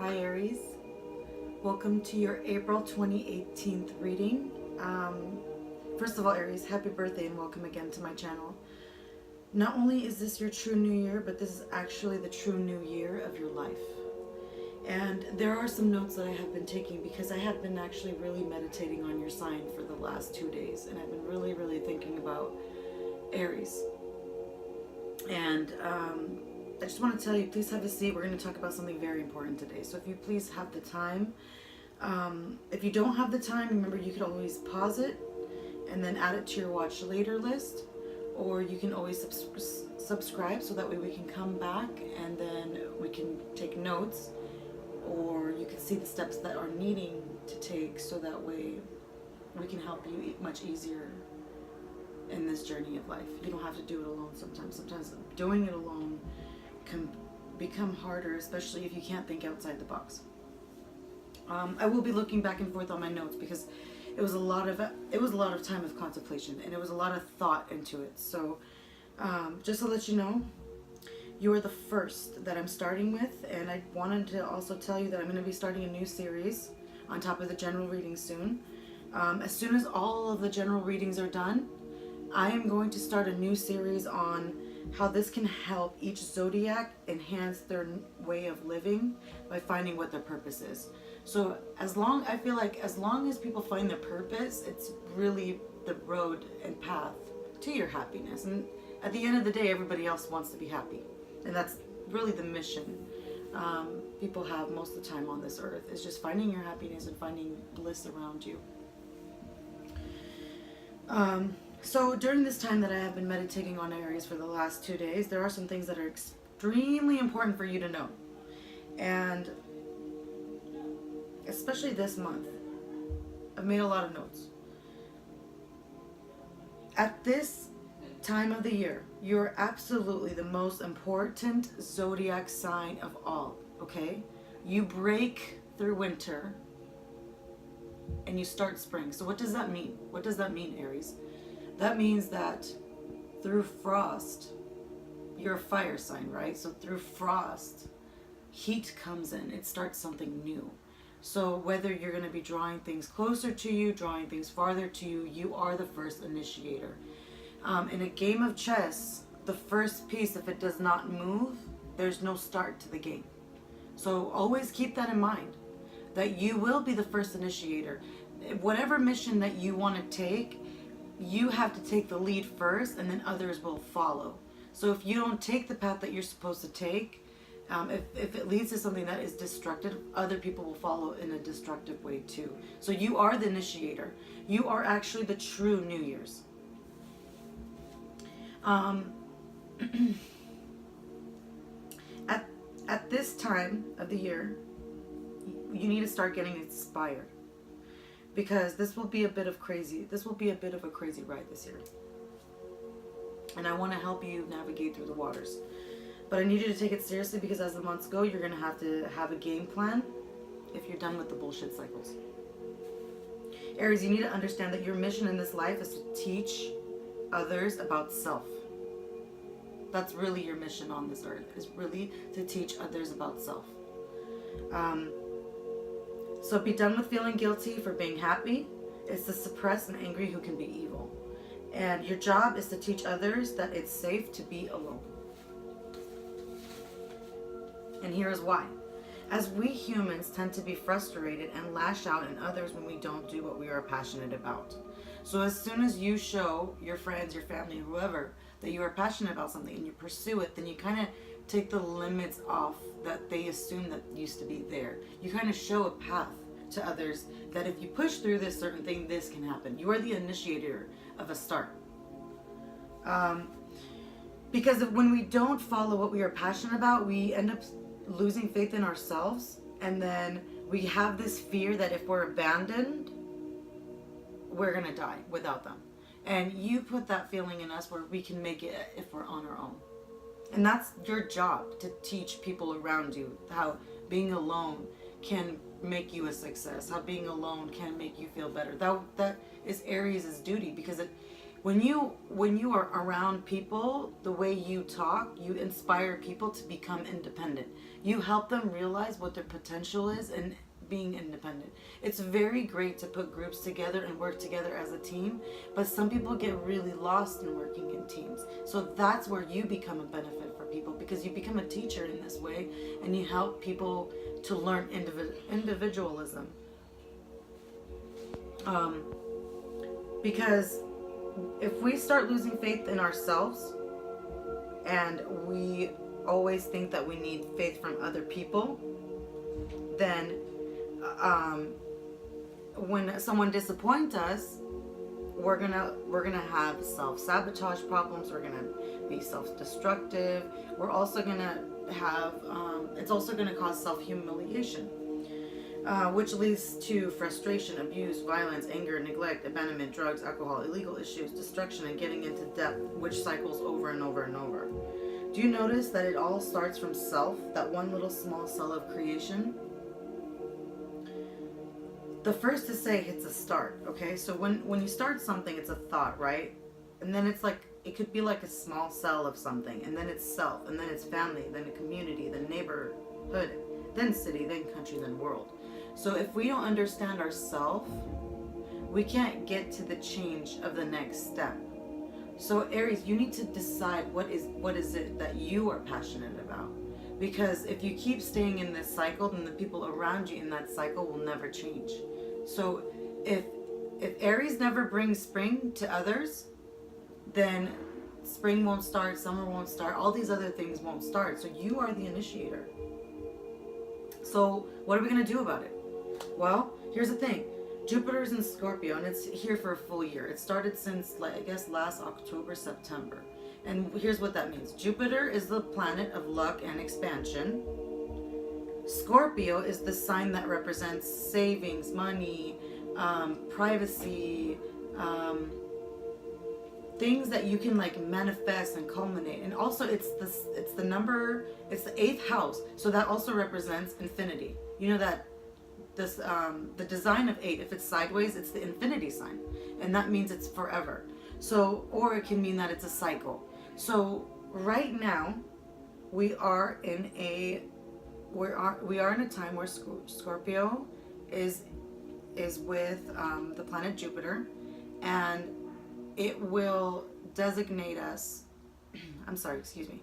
Hi Aries, welcome to your April 2018 reading. First of all, Aries, happy birthday and welcome again to my channel. Not only is this your true new year, but this is actually the true new year of your life. And there are some notes that I have been taking because I have been actually really meditating on your sign for the last 2 days, and I've been really thinking about Aries. And I just want to tell you, please have a seat. We're going to talk about something very important today. So if you please have the time. If you don't have the time, remember you could always pause it and then add it to your watch later list. Or you can always subscribe so that way we can come back and then we can take notes. Or you can see the steps that are needing to take so that way we can help you much easier in this journey of life. You don't have to do it alone sometimes. Sometimes doing it alone can become harder, especially if you can't think outside the box. I will be looking back and forth on my notes because it was a lot of time of contemplation and it was a lot of thought into it. So just to let you know, you are the first that I'm starting with, and I wanted to also tell you that I'm going to be starting a new series on top of the general reading soon. As soon as all of the general readings are done, I am going to start a new series on how this can help each zodiac enhance their way of living by finding what their purpose is. So I feel like as long as people find their purpose, it's really the road and path to your happiness. And at the end of the day, everybody else wants to be happy. And that's really the mission people have most of the time on this earth, is just finding your happiness and finding bliss around you. So during this time that I have been meditating on Aries for the last 2 days, there are some things that are extremely important for you to know. And especially this month, I've made a lot of notes. At this time of the year, you're absolutely the most important zodiac sign of all, okay? You break through winter and you start spring. So what does that mean? What does that mean, Aries? That means that through frost, you're a fire sign, right? So through frost, heat comes in. It starts something new. So whether you're going to be drawing things closer to you, drawing things farther to you, you are the first initiator. In a game of chess, the first piece, if it does not move, there's no start to the game. So always keep that in mind, that you will be the first initiator. Whatever mission that you want to take, you have to take the lead first, and then others will follow. So if you don't take the path that you're supposed to take, if it leads to something that is destructive, other people will follow in a destructive way too. So you are the initiator. You are actually the true New Year's. At this time of the year, you need to start getting inspired, because this will be a bit of a crazy ride this year. And I want to help you navigate through the waters. But I need you to take it seriously, because as the months go, you're going to have a game plan if you're done with the bullshit cycles. Aries, you need to understand that your mission in this life is to teach others about self. That's really your mission on this earth, is really to teach others about self. So be done with feeling guilty for being happy. It's the suppressed and angry who can be evil. And your job is to teach others that it's safe to be alone. And here is why. As we humans tend to be frustrated and lash out at others when we don't do what we are passionate about. So as soon as you show your friends, your family, whoever, that you are passionate about something and you pursue it, then you kind of take the limits off that they assume that used to be there. You kind of show a path to others that if you push through this certain thing, this can happen. You are the initiator of a start. Because when we don't follow what we are passionate about, we end up losing faith in ourselves, and then we have this fear that if we're abandoned, we're gonna die without them. And you put that feeling in us where we can make it if we're on our own. And that's your job, to teach people around you how being alone can make you a success, how being alone can make you feel better. That is Aries' duty, because When you are around people, the way you talk, you inspire people to become independent. You help them realize what their potential is and being independent. It's very great to put groups together and work together as a team, but some people get really lost in working in teams. So that's where you become a benefit for people, because you become a teacher in this way and you help people to learn individualism. Um, because if we start losing faith in ourselves and we always think that we need faith from other people, then um, when someone disappoints us, we're gonna have self-sabotage problems. We're gonna be self-destructive. We're also gonna have it's also gonna cause self-humiliation, which leads to frustration, abuse, violence, anger, neglect, abandonment, drugs, alcohol, illegal issues, destruction, and getting into debt, which cycles over and over and over. Do you notice that it all starts from self, that one little small cell of creation? The first to say it's a start, okay? So when you start something, it's a thought, right? And then it's like, it could be like a small cell of something, and then it's self, and then it's family, then a community, then neighborhood, then city, then country, then world. So if we don't understand ourselves, we can't get to the change of the next step. So Aries, you need to decide what is it that you are passionate about. Because if you keep staying in this cycle, then the people around you in that cycle will never change. So if Aries never brings spring to others, then spring won't start, summer won't start, all these other things won't start. So you are the initiator. So what are we going to do about it? Well, here's the thing. Jupiter's in Scorpio, and it's here for a full year. It started since, I guess, last October, September. And here's what that means. Jupiter is the planet of luck and expansion. Scorpio is the sign that represents savings, money, privacy, things that you can manifest and culminate. And also it's the eighth house, so that also represents infinity. You know that this the design of 8, if it's sideways, it's the infinity sign, and that means it's forever. So, or it can mean that it's a cycle. So right now we are in a time where Scorpio is with the planet Jupiter, and it will designate us. I'm sorry, excuse me.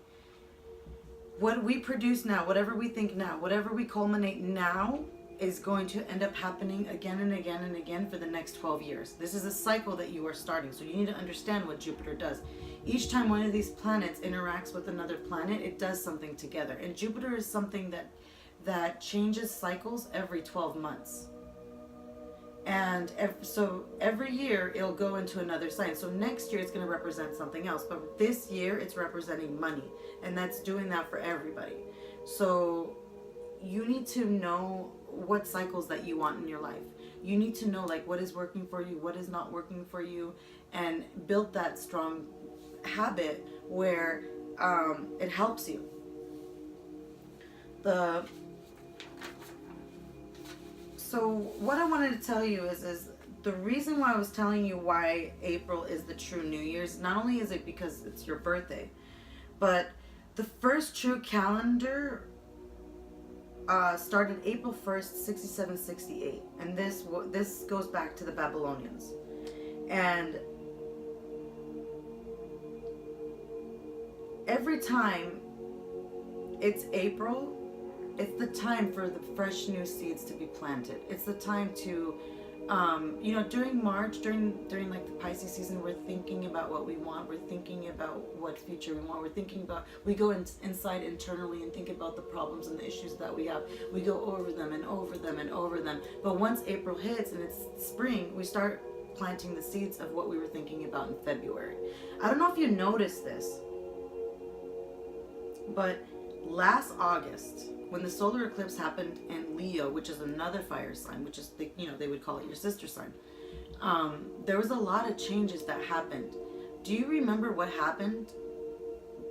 What we produce now, whatever we think now, whatever we culminate now, is going to end up happening again and again and again for the next 12 years. This is a cycle that you are starting, so you need to understand what Jupiter does. Each time one of these planets interacts with another planet, it does something together. And Jupiter is something that changes cycles every 12 months. And so every year it'll go into another sign. So next year it's going to represent something else. But this year it's representing money. And that's doing that for everybody. So you need to know what cycles that you want in your life. You need to know what is working for you, what is not working for you, and build that strong habit where it helps you. So what I wanted to tell you is the reason why I was telling you why April is the true New Year's. Not only is it because it's your birthday, but the first true calendar started April 1st, 6768, and this goes back to the Babylonians. And every time it's April, it's the time for the fresh new seeds to be planted. It's the time to during March, during the Pisces season, we're thinking about what we want. We're thinking about what future we want. We go inside internally and think about the problems and the issues that we have. We go over them and over them and over them. But once April hits and it's spring, we start planting the seeds of what we were thinking about in February. I don't know if you noticed this, but last August, when the solar eclipse happened in Leo, which is another fire sign, which is they would call it your sister sign, there was a lot of changes that happened. Do you remember what happened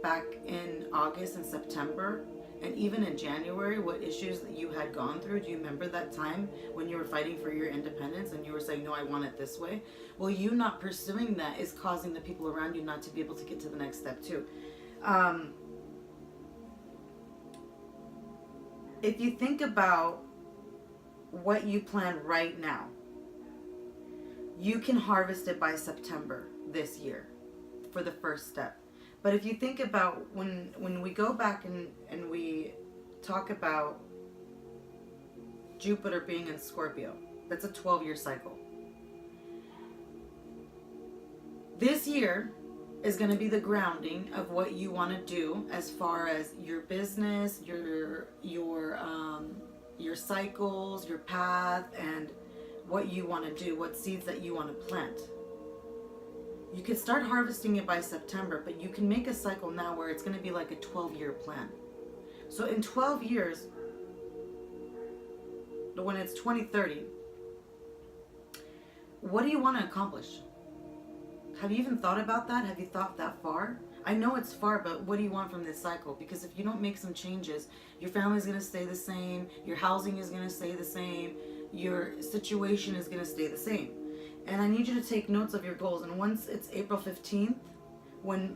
back in August and September And even in January, what issues that you had gone through, do you remember that time when you were fighting for your independence and you were saying, no, I want it this way? Well, you not pursuing that is causing the people around you not to be able to get to the next step too. If you think about what you plan right now, you can harvest it by September this year for the first step. But if you think about when we go back and we talk about Jupiter being in Scorpio, that's a 12-year cycle. This year is going to be the grounding of what you want to do as far as your business, your cycles, your path, and what you want to do, what seeds that you want to plant. You could start harvesting it by September, but you can make a cycle now where it's going to be like a 12-year plan. So in 12 years, when it's 2030, what do you want to accomplish? Have you even thought about that? Have you thought that far? I know it's far, but what do you want from this cycle? Because if you don't make some changes, your family's going to stay the same, your housing is going to stay the same, your situation is going to stay the same. And I need you to take notes of your goals. And once it's April 15th, when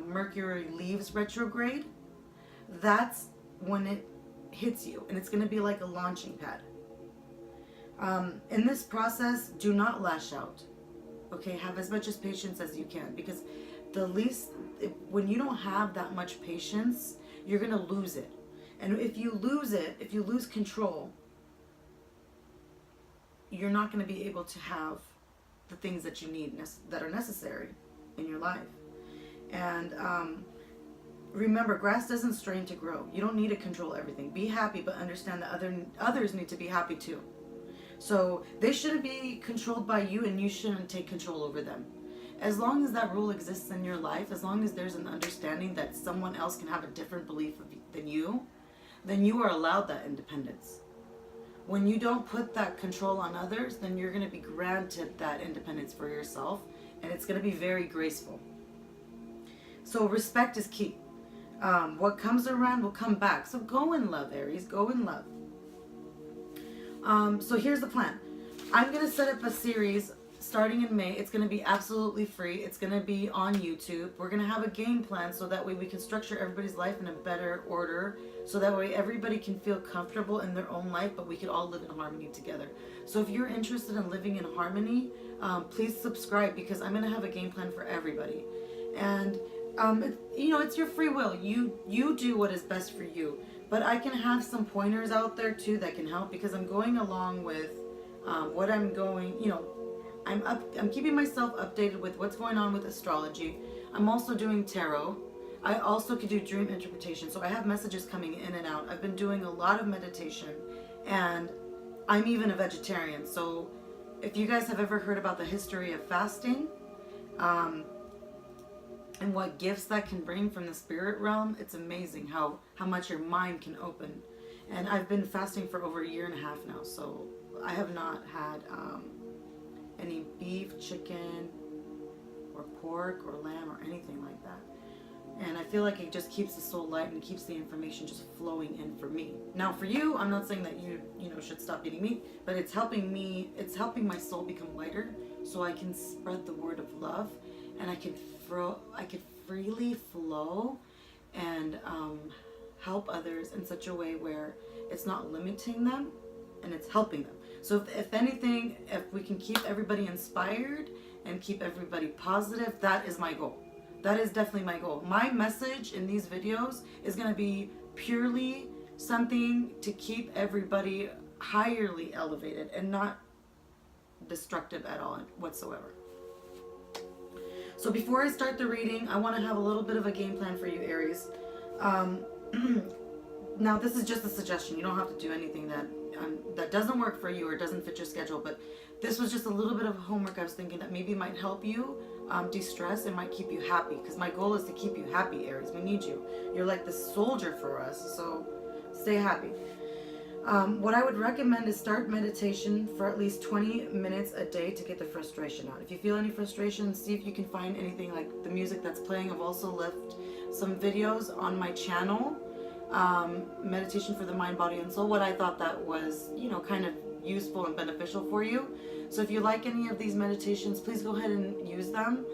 Mercury leaves retrograde, that's when it hits you. And it's going to be like a launching pad. In this process, do not lash out. Okay, have as much patience as you can. Because when you don't have that much patience, you're going to lose it. And if you lose it, if you lose control, you're not going to be able to have the things that you need that are necessary in your life. And remember, grass doesn't strain to grow. You don't need to control everything. Be happy, but understand that others need to be happy too. So they shouldn't be controlled by you, and you shouldn't take control over them. As long as that rule exists in your life, as long as there's an understanding that someone else can have a different belief than you, then you are allowed that independence. When you don't put that control on others, then you're going to be granted that independence for yourself, and it's going to be very graceful. So respect is key. What comes around will come back. So go in love, Aries. Go in love. So here's the plan. I'm going to set up a series starting in May. It's going to be absolutely free. It's going to be on YouTube. We're going to have a game plan so that way we can structure everybody's life in a better order. So that way everybody can feel comfortable in their own life, but we could all live in harmony together. So if you're interested in living in harmony, please subscribe, because I'm going to have a game plan for everybody. And, it's your free will. You do what is best for you. But I can have some pointers out there too that can help, because I'm going along with what I'm going, I'm keeping myself updated with what's going on with astrology. I'm also doing tarot. I also could do dream interpretation. So I have messages coming in and out. I've been doing a lot of meditation, and I'm even a vegetarian. So if you guys have ever heard about the history of fasting, and what gifts that can bring from the spirit realm, it's amazing how much your mind can open. And I've been fasting for over 1.5 years now. So I have not had any beef, chicken, or pork, or lamb, or anything like that. And I feel like it just keeps the soul light and keeps the information just flowing in for me. Now for you, I'm not saying that you should stop eating meat, but it's helping me, it's helping my soul become lighter, so I can spread the word of love, and I can freely flow and help others in such a way where it's not limiting them and it's helping them. So if anything, if we can keep everybody inspired and keep everybody positive, that is my goal. That is definitely my goal. My message in these videos is going to be purely something to keep everybody highly elevated and not destructive at all whatsoever. So before I start the reading, I want to have a little bit of a game plan for you, Aries. Now, this is just a suggestion. You don't have to do anything that doesn't work for you or doesn't fit your schedule, but this was just a little bit of homework I was thinking that maybe might help you de-stress and might keep you happy, because my goal is to keep you happy, Aries. We need you. You're like the soldier for us, so stay happy. What I would recommend is start meditation for at least 20 minutes a day to get the frustration out. If you feel any frustration, see if you can find anything like the music that's playing. I've also left some videos on my channel meditation for the mind, body, and soul, what I thought that was, kind of useful and beneficial for you. So if you like any of these meditations, please go ahead and use them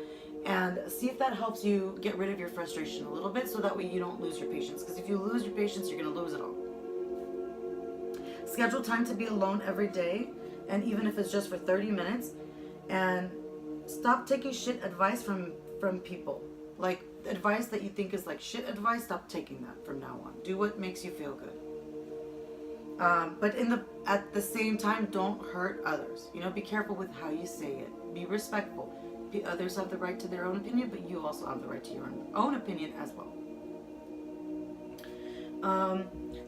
and see if that helps you get rid of your frustration a little bit, so that way you don't lose your patience. Because if you lose your patience, you're going to lose it all. Schedule time to be alone every day, and even if it's just for 30 minutes. And stop taking shit advice from people. Like, advice that you think is like shit advice, stop taking that from now on. Do what makes you feel good. But at the same time, don't hurt others. Be careful with how you say it. Be respectful. Others have the right to their own opinion, but you also have the right to your own opinion as well.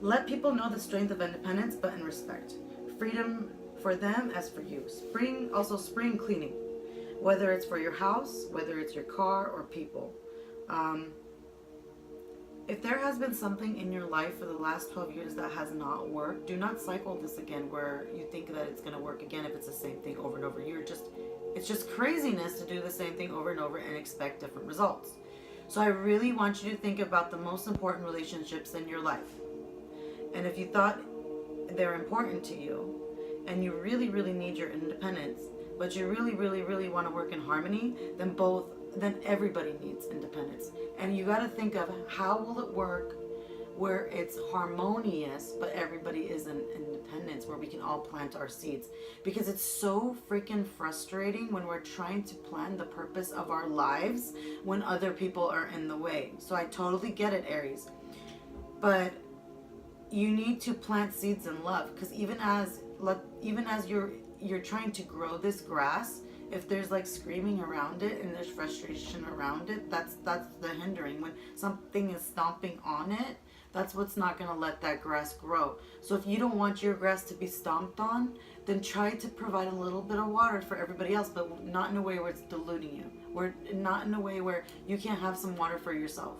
Let people know the strength of independence, but in respect. Freedom for them as for you. Spring cleaning, whether it's for your house, whether it's your car or people. If there has been something in your life for the last 12 years that has not worked, do not cycle this again where you think that it's going to work again if it's the same thing over and over. It's just craziness to do the same thing over and over and expect different results. So I really want you to think about the most important relationships in your life. And if you thought they're important to you and you really, really need your independence, but you really, really, really want to work in harmony, then everybody needs independence. And you got to think of how will it work where it's harmonious, but everybody is in independence, where we can all plant our seeds. Because it's so freaking frustrating when we're trying to plan the purpose of our lives when other people are in the way. So I totally get it, Aries. But you need to plant seeds in love, because even as you're trying to grow this grass, if there's like screaming around it and there's frustration around it, that's the hindering. When something is stomping on it, that's what's not going to let that grass grow. So if you don't want your grass to be stomped on, then try to provide a little bit of water for everybody else, but not in a way where it's diluting you. Not in a way where you can't have some water for yourself.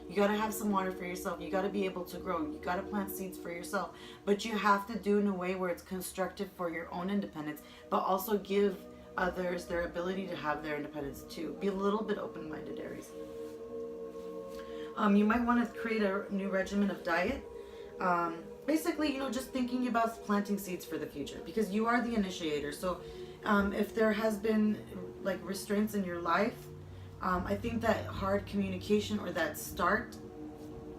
You got to have some water for yourself. You got to be able to grow. You got to plant seeds for yourself. But you have to do it in a way where it's constructive for your own independence, but also give others their ability to have their independence too. Be a little bit open-minded, Aries. You might want to create a new regimen of diet. Basically, just thinking about planting seeds for the future, because you are the initiator. So if there has been like restraints in your life, I think that hard communication, or that start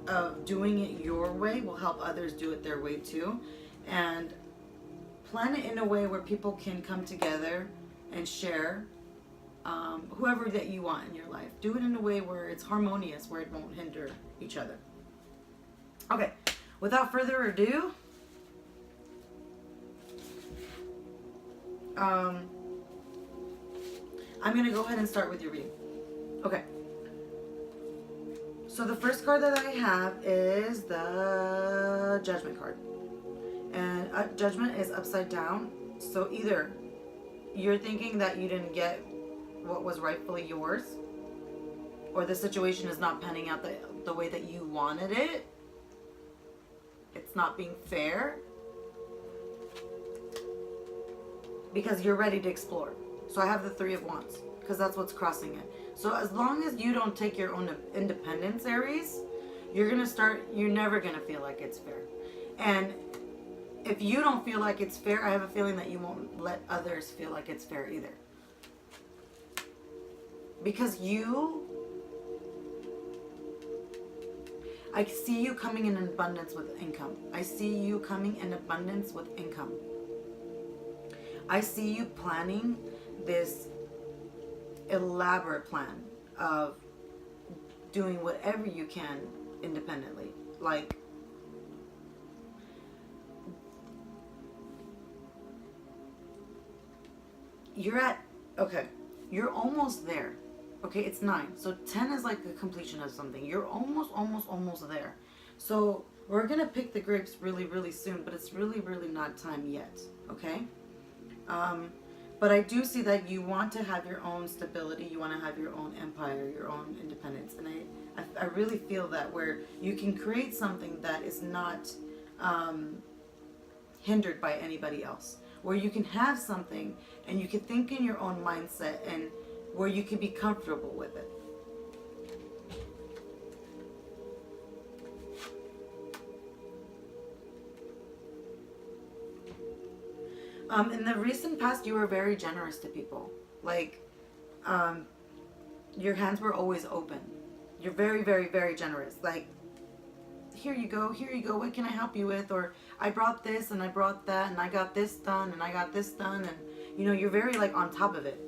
of doing it your way, will help others do it their way too. And plan it in a way where people can come together and share whoever that you want in your life. Do it in a way where it's harmonious, where it won't hinder each other. Okay, without further ado, I'm going to go ahead and start with your reading. Okay. So the first card that I have is the Judgment card. And Judgment is upside down. So either you're thinking that you didn't get what was rightfully yours, or the situation is not panning out the way that you wanted it. It's not being fair, because you're ready to explore. So I have the Three of Wands, because that's what's crossing it. So as long as you don't take your own independence, Aries, you're never going to feel like it's fair. And if you don't feel like it's fair, I have a feeling that you won't let others feel like it's fair either. Because I see you coming in abundance with income. I see you coming in abundance with income. I see you planning this elaborate plan of doing whatever you can independently. Like, you're almost there. Okay, it's 9. So 10 is like the completion of something. You're almost there. So we're going to pick the grapes really, really soon, but it's really, really not time yet. Okay? But I do see that you want to have your own stability. You want to have your own empire, your own independence. And I really feel that, where you can create something that is not hindered by anybody else. Where you can have something and you can think in your own mindset, and where you can be comfortable with it. In the recent past, you were very generous to people. Like, um, your hands were always open. You're very, very, very generous. Like, here you go, here you go, what can I help you with? Or I brought this and I brought that and I got this done and I got this done. And, you know, you're very, like, on top of it.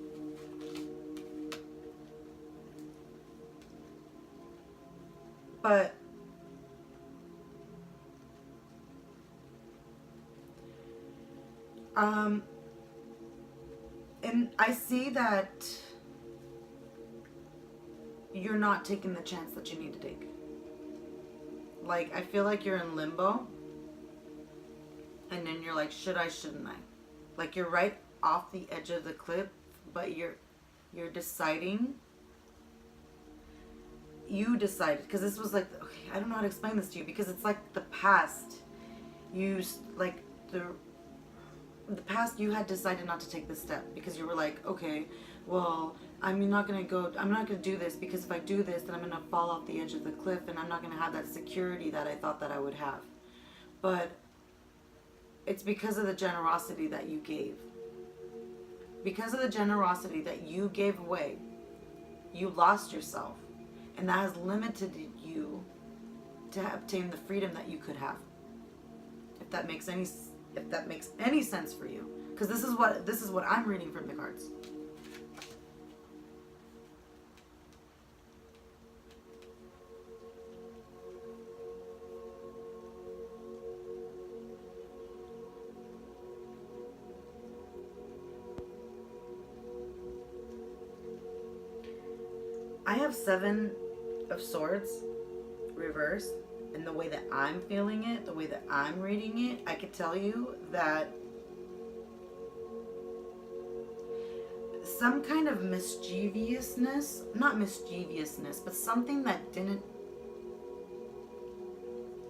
But and I see that you're not taking the chance that you need to take. Like, I feel like you're in limbo. And then you're like, should I, shouldn't I? Like, you're right off the edge of the cliff, but you're deciding. You decided, because this was like, okay, I don't know how to explain this to you, because it's like the past. You, like, the past, you had decided not to take this step because you were like, okay, well, I'm not going to do this, because if I do this, then I'm going to fall off the edge of the cliff and I'm not going to have that security that I thought that I would have. But it's because of the generosity that you gave. Because of the generosity that you gave away, you lost yourself. And that has limited you to obtain the freedom that you could have. If that makes any sense for you. Because this is what I'm reading from the cards. I have 7 of Swords reversed, and the way that I'm feeling it, the way that I'm reading it, I could tell you that some kind of mischievousness, not mischievousness, but something that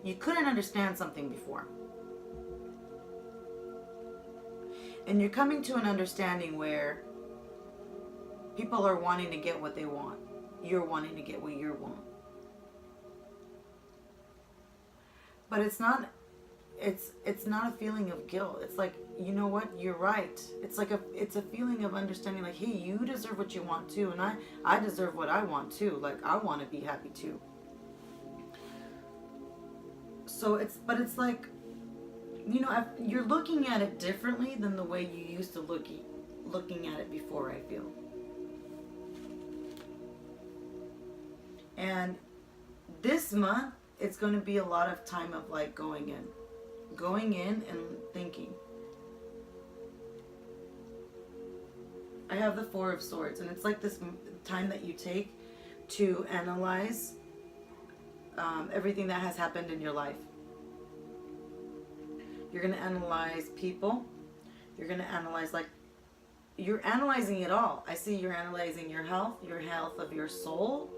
you couldn't understand something before. And you're coming to an understanding where people are wanting to get what they want. You're wanting to get what you want. But it's not a feeling of guilt. It's like, you know what, you're right. It's a feeling of understanding, like, hey, you deserve what you want too, and I deserve what I want too. Like, I want to be happy too. So it's like, you know, you're looking at it differently than the way you used to looking at it before, I feel. And this month, it's going to be a lot of time of like going in and thinking. I have the 4 of Swords, and it's like this time that you take to analyze everything that has happened in your life. You're going to analyze people. You're going to analyze, like, you're analyzing it all. I see you're analyzing your health of your soul.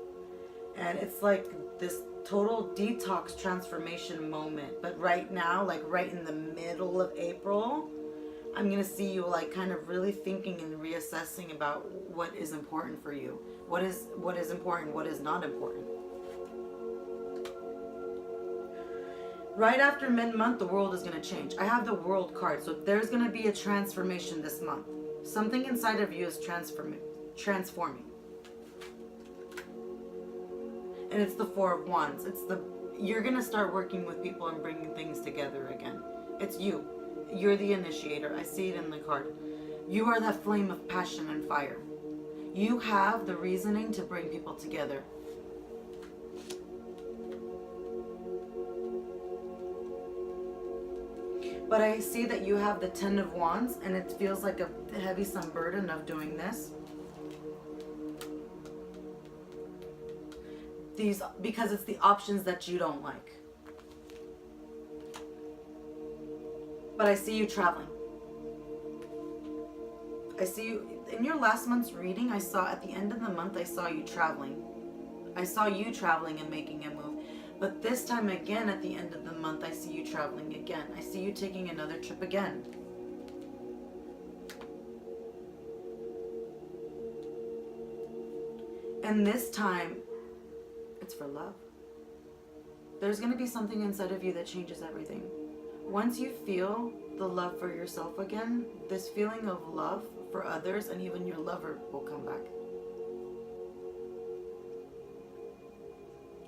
And it's like this total detox transformation moment. But right now, like right in the middle of April, I'm going to see you like kind of really thinking and reassessing about what is important for you. What is important, what is not important. Right after mid-month, the world is going to change. I have the World card, so there's going to be a transformation this month. Something inside of you is transforming. And it's the 4 of Wands. You're going to start working with people and bringing things together again. It's you. You're the initiator. I see it in the card. You are that flame of passion and fire. You have the reasoning to bring people together. But I see that you have the 10 of Wands, and it feels like a heavy some burden of doing this. Because it's the options that you don't like. But I see you traveling. I see you, in your last month's reading, I saw at the end of the month, I saw you traveling. I saw you traveling and making a move. But this time again, at the end of the month, I see you traveling again. I see you taking another trip again. And this time, it's for love. There's going to be something inside of you that changes everything. once you feel the love for yourself again, this feeling of love for others and even your lover will come back.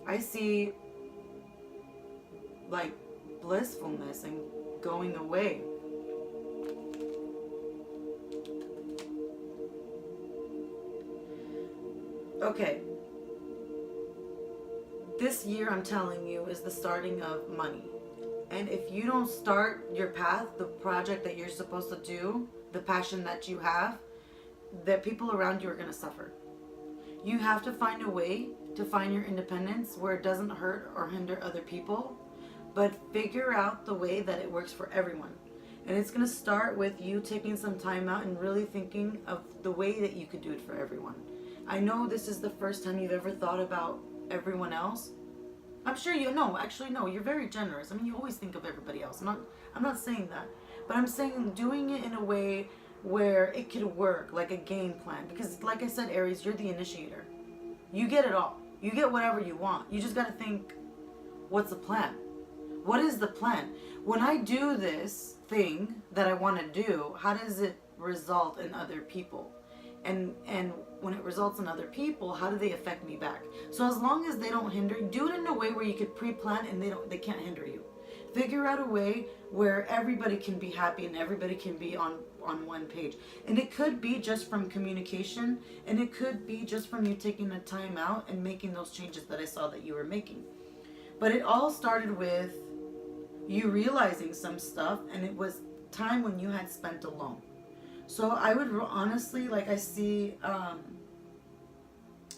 I see like blissfulness and going away. Okay. This year, I'm telling you, is the starting of money. And if you don't start your path, the project that you're supposed to do, the passion that you have, the people around you are going to suffer. You have to find a way to find your independence where it doesn't hurt or hinder other people, but figure out the way that it works for everyone. And it's going to start with you taking some time out and really thinking of the way that you could do it for everyone. I know this is the first time you've ever thought about everyone else. I'm sure you know. Actually, no, you're very generous. I mean, you always think of everybody else. I'm not saying that. But I'm saying doing it in a way where it could work, like a game plan. Because like I said, Aries, you're the initiator. You get it all. You get whatever you want. You just got to think, what's the plan? What is the plan? When I do this thing that I want to do, how does it result in other people? And when it results in other people, how do they affect me back? So as long as they don't hinder, do it in a way where you could pre-plan and they can't hinder you. Figure out a way where everybody can be happy and everybody can be on one page. And it could be just from communication, and it could be just from you taking the time out and making those changes that I saw that you were making. But it all started with you realizing some stuff, and it was time when you had spent alone. So I would honestly, like I see,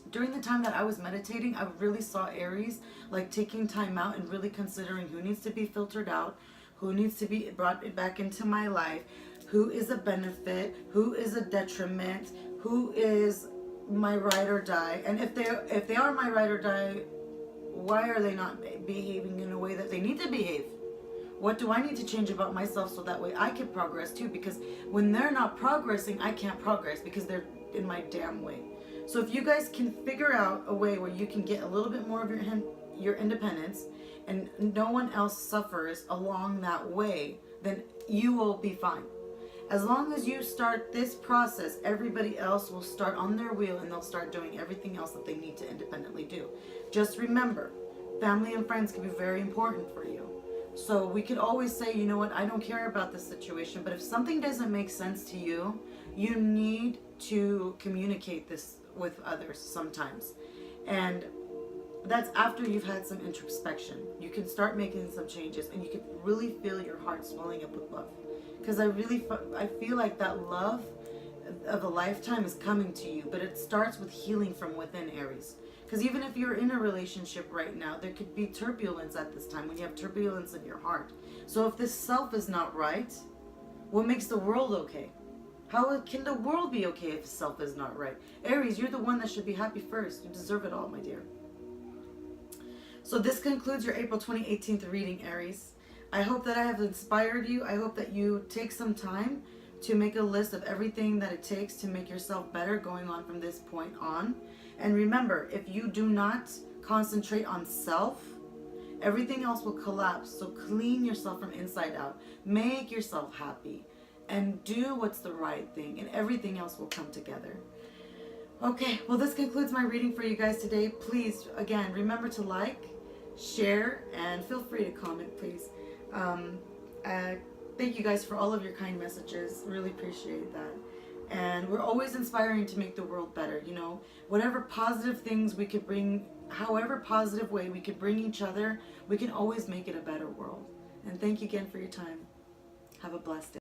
during the time that I was meditating, I really saw Aries like taking time out and really considering who needs to be filtered out, who needs to be brought back into my life, who is a benefit, who is a detriment, who is my ride or die. And if they are my ride or die, why are they not behaving in a way that they need to behave? What do I need to change about myself so that way I can progress too? Because when they're not progressing, I can't progress because they're in my damn way. So if you guys can figure out a way where you can get a little bit more of your independence and no one else suffers along that way, then you will be fine. As long as you start this process, everybody else will start on their wheel and they'll start doing everything else that they need to independently do. Just remember, family and friends can be very important for you. So we could always say, you know what, I don't care about this situation, but if something doesn't make sense to you, you need to communicate this with others sometimes. And that's after you've had some introspection. You can start making some changes and you can really feel your heart swelling up with love. Because I feel like that love of a lifetime is coming to you, but it starts with healing from within, Aries. Because even if you're in a relationship right now, there could be turbulence at this time when you have turbulence in your heart. So if this self is not right, what makes the world okay? How can the world be okay if self is not right? Aries, you're the one that should be happy first. You deserve it all, my dear. So this concludes your April 2018 reading, Aries. I hope that I have inspired you. I hope that you take some time to make a list of everything that it takes to make yourself better going on from this point on. And remember, if you do not concentrate on self, everything else will collapse. So clean yourself from inside out. Make yourself happy. And do what's the right thing. And everything else will come together. Okay, well this concludes my reading for you guys today. Please, again, remember to like, share, and feel free to comment, please. Thank you guys for all of your kind messages. Really appreciate that. And we're always inspiring to make the world better, you know. Whatever positive things we could bring, however positive way we could bring each other, we can always make it a better world. And thank you again for your time. Have a blessed day.